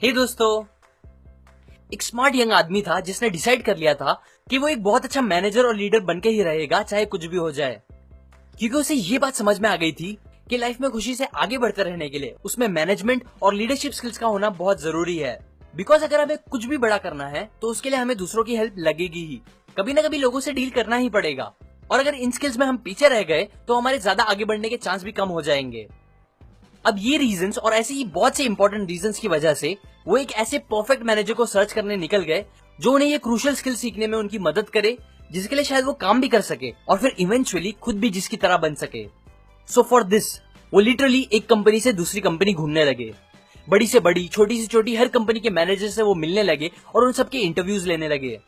हे दोस्तों, एक smart young आदमी था जिसने डिसाइड कर लिया था कि वो एक बहुत अच्छा मैनेजर और लीडर बनके ही रहेगा, चाहे कुछ भी हो जाए। क्योंकि उसे ये बात समझ में आ गई थी कि लाइफ में खुशी से आगे बढ़ते रहने के लिए उसमें मैनेजमेंट और लीडरशिप स्किल्स का होना बहुत जरूरी है। बिकॉज अगर हमें कुछ भी बड़ा करना है तो उसके लिए हमें दूसरों की हेल्प लगेगी ही, कभी ना कभी लोगों से डील करना ही पड़ेगा। और अगर इन स्किल्स में हम पीछे रह गए तो हमारे ज्यादा आगे बढ़ने के चांस भी कम हो जाएंगे। अब ये रीजंस और ऐसे ही बहुत से इंपॉर्टेंट रीजंस की वजह से वो एक ऐसे परफेक्ट मैनेजर को सर्च करने निकल गए जो उन्हें ये क्रूशियल स्किल सीखने में उनकी मदद करे, जिसके लिए शायद वो काम भी कर सके और फिर इवेंचुअली खुद भी जिसकी तरह बन सके। सो फॉर दिस वो लिटरली एक कंपनी से दूसरी कंपनी घूमने लगे। बड़ी से बड़ी, छोटी से छोटी हर कंपनी के मैनेजर से वो मिलने लगे और उन सबके इंटरव्यूज लेने लगे।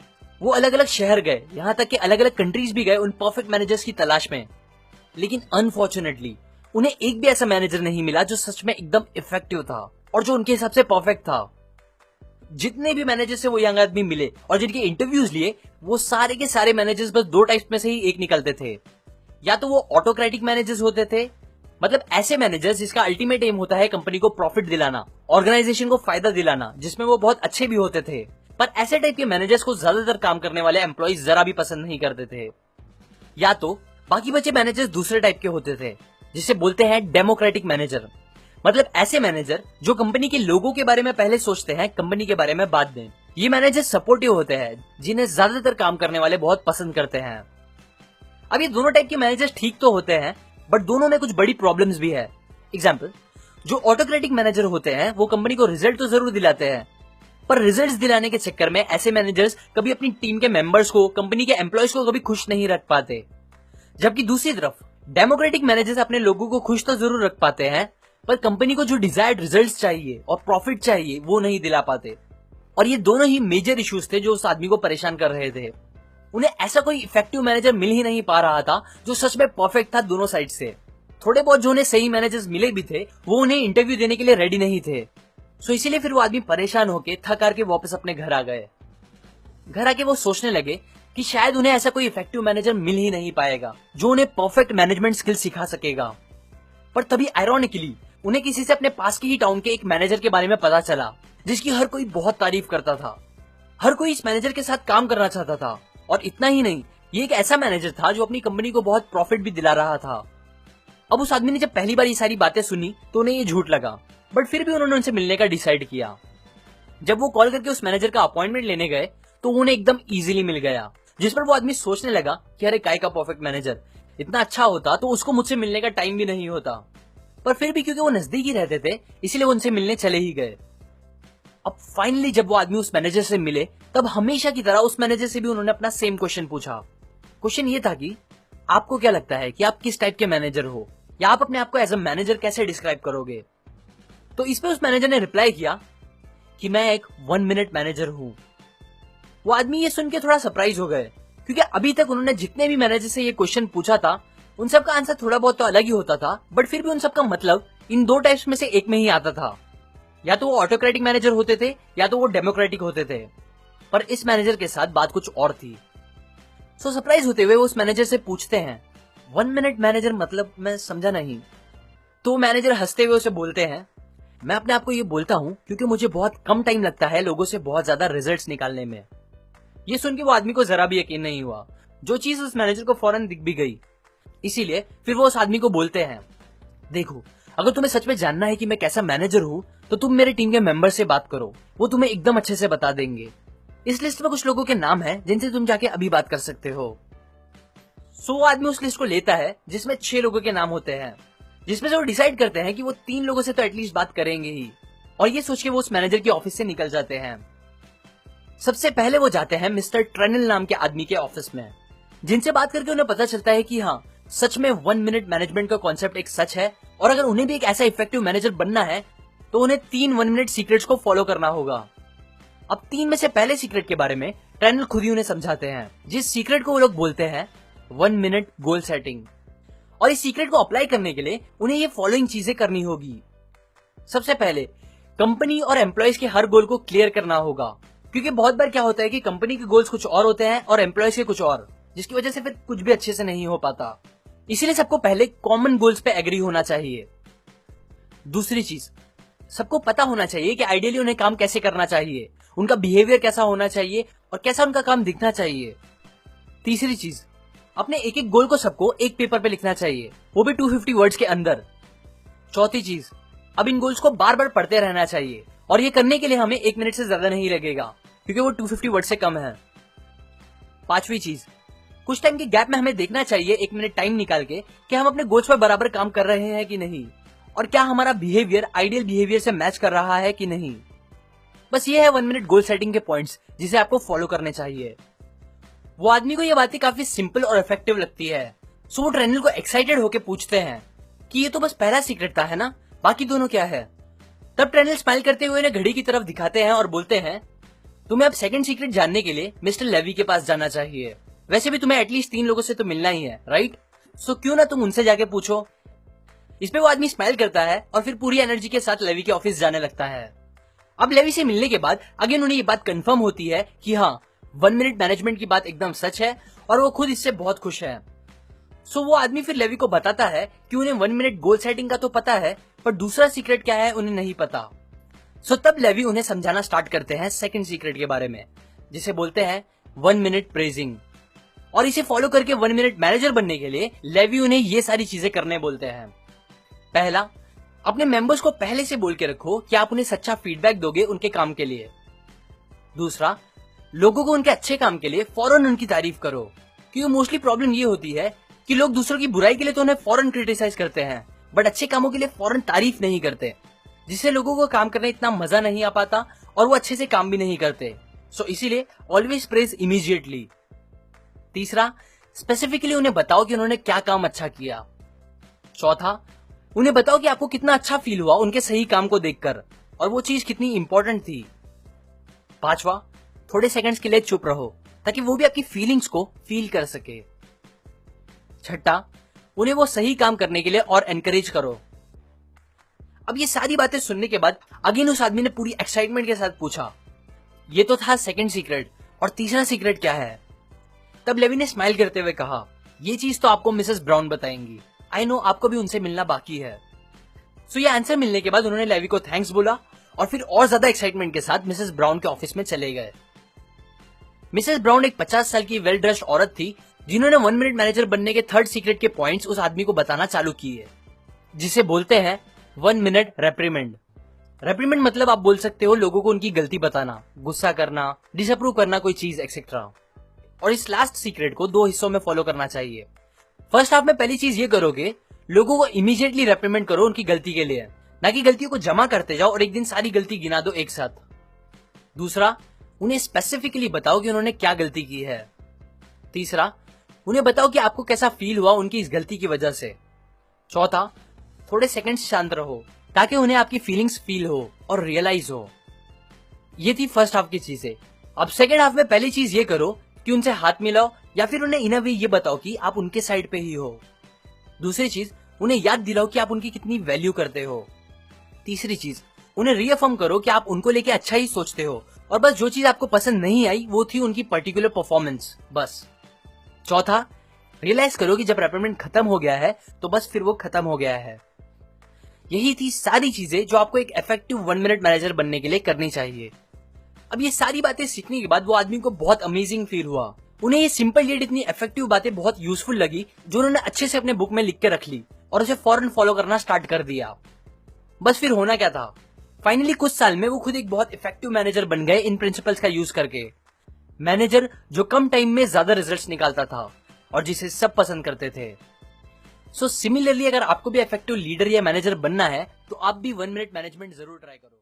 वो अलग अलग शहर गए, यहाँ तक कि अलग अलग कंट्रीज भी गए उन परफेक्ट मैनेजर्स की तलाश में। लेकिन अनफॉर्चुनेटली उन्हें एक भी ऐसा मैनेजर नहीं मिला जो सच में एकदम इफेक्टिव था और जो उनके हिसाब से परफेक्ट था। जितने भी मैनेजर से वो यंग आदमी मिले और जिनके इंटरव्यूज लिए, वो सारे के सारे मैनेजर्स बस दो टाइप्स में से ही एक निकलते थे। या तो वो ऑटोक्रेटिक मैनेजर्स होते थे, मतलब ऐसे मैनेजर्स जिसका अल्टीमेट एम होता है कंपनी को प्रॉफिट दिलाना, ऑर्गेनाइजेशन को फायदा दिलाना, जिसमें वो बहुत अच्छे भी होते थे। पर ऐसे टाइप के मैनेजर्स को ज्यादातर काम करने वाले एम्प्लॉइज जरा भी पसंद नहीं करते थे। या तो बाकी बचे मैनेजर्स दूसरे टाइप के होते थे, जिसे बोलते हैं डेमोक्रेटिक मैनेजर। मतलब ऐसे मैनेजर जो कंपनी के लोगों के बारे में पहले सोचते हैं, कंपनी के बारे में बाद में। ये मैनेजर सपोर्टिव होते हैं, जिन्हें ज्यादातर काम करने वाले बहुत पसंद करते हैं। अब ये दोनों टाइप के मैनेजर्स ठीक तो होते हैं, बट दोनों में कुछ बड़ी प्रॉब्लम्स भी है। एग्जाम्पल, जो ऑटोक्रेटिक मैनेजर होते हैं वो कंपनी को रिजल्ट तो जरूर दिलाते हैं, पर रिजल्ट्स दिलाने के चक्कर में ऐसे मैनेजर्स कभी अपनी टीम के मेंबर्स को, कंपनी के एम्प्लॉयज को कभी खुश नहीं रख पाते। जबकि दूसरी तरफ डेमोक्रेटिक मैनेजर्स अपने लोगों को खुश तो जरूर रख पाते हैं, पर कंपनी को जो डिजायर्ड रिजल्ट्स चाहिए और प्रॉफिट चाहिए वो नहीं दिला पाते। और ये दोनों ही मेजर इश्यूज थे जो उस आदमी को परेशान कर रहे थे। उन्हें ऐसा कोई इफेक्टिव मैनेजर मिल ही नहीं पा रहा था जो सच में परफेक्ट था दोनों साइड से। थोड़े बहुत जो उन्हें सही मैनेजर्स मिले भी थे, वो उन्हें इंटरव्यू देने के लिए रेडी नहीं थे। सो इसीलिए फिर वो आदमी परेशान होकर थक हार के वापस अपने घर आ गए। घर आके वो सोचने लगे कि शायद उन्हें ऐसा कोई इफेक्टिव मैनेजर मिल ही नहीं पाएगा जो उन्हें परफेक्ट मैनेजमेंट स्किल सिखा सकेगा। पर तभी आयरॉनिकली उन्हें किसी से अपने पास की ही टाउन के एक मैनेजर के बारे में पता चला, जिसकी हर कोई बहुत तारीफ करता था। हर कोई इस मैनेजर के साथ काम करना चाहता था। और इतना ही नहीं, ये एक ऐसा मैनेजर था जो अपनी कंपनी को बहुत प्रॉफिट भी दिला रहा था। अब उस आदमी ने जब पहली बार ये सारी बातें सुनी तो उन्हें ये झूठ लगा, बट फिर भी उन्होंने उनसे मिलने का डिसाइड किया। जब वो कॉल करके उस मैनेजर का अपॉइंटमेंट लेने गए तो उन्हें एकदम इजीली मिल गया, जिस पर वो आदमी सोचने लगा कि अरे काय का परफेक्ट मैनेजर, इतना अच्छा होता तो उसको मुझसे मिलने का टाइम भी नहीं होता। पर फिर भी क्योंकि वो नजदीक ही रहते थे इसलिए वो उनसे मिलने चले ही गए। अब फाइनली जब वो आदमी उस मैनेजर से मिले, तब हमेशा की तरह उस मैनेजर से भी उन्होंने अपना सेम क्वेश्चन पूछा। क्वेश्चन ये था कि आपको क्या लगता है कि आप किस टाइप के मैनेजर हो, या आप अपने आप को एज अ मैनेजर कैसे डिस्क्राइब करोगे। तो इस पे उस मैनेजर ने रिप्लाई किया कि मैं एक 1 मिनट मैनेजर हूं। वो आदमी ये सुन के थोड़ा सरप्राइज हो गए, क्योंकि अभी तक उन्होंने जितने भी मैनेजर से ये क्वेश्चन पूछा था उन सबका आंसर थोड़ा बहुत तो अलग ही होता था, बट फिर भी उन सबका मतलब इन दो टाइप्स में से एक में ही आता था। या तो वो ऑटोक्रेटिक मैनेजर होते थे या तो वो डेमोक्रेटिक होते थे। पर इस मैनेजर के साथ बात कुछ और थी। सो सरप्राइज होते हुए वो उस मैनेजर से पूछते हैं, 1 मिनट मैनेजर मतलब मैं समझा नहीं। तो मैनेजर हंसते हुए उसे बोलते हैं, मैं अपने आप को ये बोलता हूँ क्योंकि मुझे बहुत कम टाइम लगता है लोगों से बहुत ज्यादा रिजल्ट्स निकालने में। ये सुन के वो आदमी को जरा भी यकीन नहीं हुआ, जो चीज उस मैनेजर को फौरन दिख भी गई। इसीलिए फिर वो उस आदमी को बोलते हैं, देखो अगर तुम्हें सच में जानना है कि मैं कैसा मैनेजर हूँ तो तुम मेरे टीम के मेंबर से बात करो, वो तुम्हें एकदम अच्छे से बता देंगे। इस लिस्ट में कुछ लोगों के नाम हैं जिनसे तुम जाके अभी बात कर सकते हो। सो वो आदमी उस लिस्ट को लेता है जिसमें 6 लोगों के नाम होते हैं, जिसमें से वो डिसाइड करते हैं कि वो 3 लोगों से तो एटलीस्ट बात करेंगे ही। और ये सोच के वो उस मैनेजर के ऑफिस से निकल जाते हैं। सबसे पहले वो जाते हैं मिस्टर ट्रेनल नाम के आदमी के ऑफिस में, जिनसे बात करके उन्हें पता चलता है कि हाँ, सच में 1 मिनट मैनेजमेंट का कॉन्सेप्ट एक सच है, और अगर उन्हें भी एक ऐसा इफेक्टिव मैनेजर बनना है तो उन्हें 3 1 मिनट सीक्रेट्स को फॉलो करना होगा। अब 3 में से पहले सीक्रेट के बारे में ट्रेनल खुद ही उन्हें समझाते हैं, जिस सीक्रेट को वो लोग बोलते हैं 1 मिनट गोल सेटिंग। और इस सीक्रेट को अप्लाई करने के लिए उन्हें ये फॉलोइंग चीजें करनी होगी। सबसे पहले कंपनी और एम्प्लॉयज के हर गोल को क्लियर करना होगा, क्योंकि बहुत बार क्या होता है कि कंपनी के गोल्स कुछ और होते हैं और एम्प्लॉयज के कुछ और, जिसकी वजह से फिर कुछ भी अच्छे से नहीं हो पाता। इसीलिए सबको पहले कॉमन गोल्स पे एग्री होना चाहिए। दूसरी चीज, सबको पता होना चाहिए कि आइडियली उन्हें काम कैसे करना चाहिए, उनका बिहेवियर कैसा होना चाहिए और कैसा उनका काम दिखना चाहिए। तीसरी चीज, अपने एक एक गोल को सबको एक पेपर पे लिखना चाहिए, वो भी 250 वर्ड्स के अंदर। चौथी चीज, अब इन गोल्स को बार बार पढ़ते रहना चाहिए और ये करने के लिए हमें 1 मिनट से ज्यादा नहीं लगेगा क्योंकि वो 250 वर्ड से कम है। पांचवी चीज, कुछ टाइम के गैप में हमें देखना चाहिए 1 मिनट टाइम निकाल के कि हम अपने गोल्स पर बराबर काम कर रहे हैं कि नहीं और क्या हमारा बिहेवियर आइडियल बिहेवियर से मैच कर रहा है कि नहीं। बस ये है 1 मिनट गोल सेटिंग के पॉइंट्स जिसे आपको फॉलो करने चाहिए। वो आदमी को ये बातें काफी सिंपल और इफेक्टिव लगती है, सो वो ट्रेनल को एक्साइटेड होकर पूछते हैं कि ये तो बस पहला सीक्रेट था है ना, बाकी दोनों क्या है। तब ट्रेनल स्माइल करते हुए उन्हें घड़ी की तरफ दिखाते हैं और बोलते हैं, तुम्हें अब सेकंड सीक्रेट जानने के लिए मिस्टर लेवी के पास जाना चाहिए। वैसे भी तुम्हें एटलीस्ट 3 लोगों से तो मिलना ही है, राइट? सो क्यों ना तुम उनसे जाके पूछो। इस पे वो आदमी स्माइल करता है और फिर पूरी एनर्जी के साथ लेवी के ऑफिस जाने लगता है। अब लेवी से मिलने के बाद अगेन उन्हें ये बात कंफर्म होती है कि हाँ, 1 मिनट मैनेजमेंट की बात एकदम सच है और वो खुद इससे बहुत खुश है। सो वो आदमी फिर लेवी को बताता है कि उन्हें 1 मिनट गोल सेटिंग का तो पता है पर दूसरा सीक्रेट क्या है उन्हें नहीं पता। सो तब लेवी उन्हें समझाना स्टार्ट करते हैं सेकंड सीक्रेट के बारे में, जिसे बोलते हैं 1 मिनट प्रेजिंग। और इसे फॉलो करके 1 मिनट मैनेजर बनने के लिए लेवी उन्हें ये सारी चीजें करने बोलते हैं। पहला, अपने मेंबर्स को पहले से बोल के रखो कि आप उन्हें सच्चा फीडबैक दोगे उनके काम के लिए। दूसरा, लोगों को उनके अच्छे काम के लिए फौरन उनकी तारीफ करो, क्योंकि मोस्टली प्रॉब्लम ये होती है कि लोग दूसरों की बुराई के लिए तो उन्हें फौरन क्रिटिसाइज करते हैं बट अच्छे कामों के लिए फौरन तारीफ नहीं करते, जिससे लोगों को काम करने इतना मजा नहीं आ पाता और वो अच्छे से काम भी नहीं करते। सो इसीलिए ऑलवेज प्रेज इमीडिएटली। तीसरा, स्पेसिफिकली उन्हें बताओ कि उन्होंने क्या काम अच्छा किया। चौथा, उन्हें बताओ कि आपको कितना अच्छा फील हुआ उनके सही काम को देखकर और वो चीज कितनी इंपॉर्टेंट थी। पांचवा, थोड़े सेकंड्स के लिए चुप रहो ताकि वो भी आपकी फीलिंग्स को फील कर सके। छठा, उन्हें वो सही काम करने के लिए और एनकरेज करो। अब ये सारी बातें सुनने के बाद अगेन उस आदमी ने पूरी एक्साइटमेंट के साथ पूछा, ये तो था सेकंड सीक्रेट, और तीसरा सीक्रेट क्या है? तब लेवी ने स्माइल करते हुए कहा, ये चीज तो आपको मिसेस ब्राउन बताएंगी। आई नो आपको भी उनसे मिलना बाकी है। सो ये आंसर मिलने के बाद उन्होंने लेवी को थैंक्स बोला और फिर और ज्यादा एक्साइटमेंट के साथ मिसेस ब्राउन के ऑफिस में चले गए। मिसेस ब्राउन एक 50 साल की वेल ड्रेस्ड औरत थी जिन्होंने 1 मिनट मैनेजर बनने के थर्ड सीक्रेट के पॉइंट्स उस आदमी को बताना चालू किए, जिसे बोलते हैं 1 मिनट रेप्रीमेंड। रेप्रीमेंड मतलब आप बोल सकते हो लोगों को उनकी गलती बताना, गुस्सा करना, डिसअप्रूव करना कोई चीज एक्सेट्रा। और इस लास्ट सीक्रेट को 2 हिस्सों में फॉलो करना चाहिए। फर्स्ट हाफ में पहली चीज ये करोगे, लोगों को इमीडिएटली रेप्रीमेंड करो उनकी गलती के लिए, ना कि गलतियों को जमा करते जाओ और एक दिन सारी गलती गिना दो एक साथ। दूसरा, उन्हें स्पेसिफिकली बताओ कि उन्होंने क्या गलती की है। तीसरा, उन्हें बताओ कि आपको कैसा फील हुआ उनकी इस गलती की वजह से। चौथा, थोड़े सेकंड्स शांत रहो ताकि उन्हें आपकी फीलिंग्स फील हो और रियलाइज हो। ये थी फर्स्ट हाफ की चीजें। अब सेकंड हाफ में पहली चीज ये करो कि उनसे हाथ मिलाओ या फिर उन्हें इन अ वे ये बताओ कि आप उनके साइड पे ही हो। दूसरी चीज, उन्हें याद दिलाओ कि आप उनकी कितनी वैल्यू करते हो। तीसरी चीज, उन्हें रीअफर्म करो कि आप उनको लेके अच्छा ही सोचते हो और बस जो चीज आपको पसंद नहीं आई वो थी उनकी पर्टिकुलर परफॉर्मेंस, बस। चौथा, रियलाइज करो कि जब रेप्रीमेंट खत्म हो गया है तो बस फिर वो खत्म हो गया है। यही थी सारी चीजें जो आपको एक इफेक्टिव 1 मिनट मैनेजर बनने के लिए करनी चाहिए। अब ये सारी बातें सीखने के बाद वो आदमी को बहुत अमेजिंग फील हुआ। उन्हें ये सिंपल येट इतनी इफेक्टिव बातें बहुत यूजफुल लगी जो उन्होंने अच्छे से अपने बुक में लिख के रख ली और उसे फौरन फॉलो करना स्टार्ट कर दिया। बस फिर होना क्या था, फाइनली कुछ साल में वो खुद एक बहुत इफेक्टिव मैनेजर बन गए इन प्रिंसिपल्स का यूज करके। मैनेजर जो कम टाइम में ज्यादा रिजल्ट्स निकालता था और जिसे सब पसंद करते थे। सो सिमिलरली अगर आपको भी इफेक्टिव लीडर या मैनेजर बनना है तो आप भी 1 मिनट मैनेजमेंट जरूर ट्राई करो।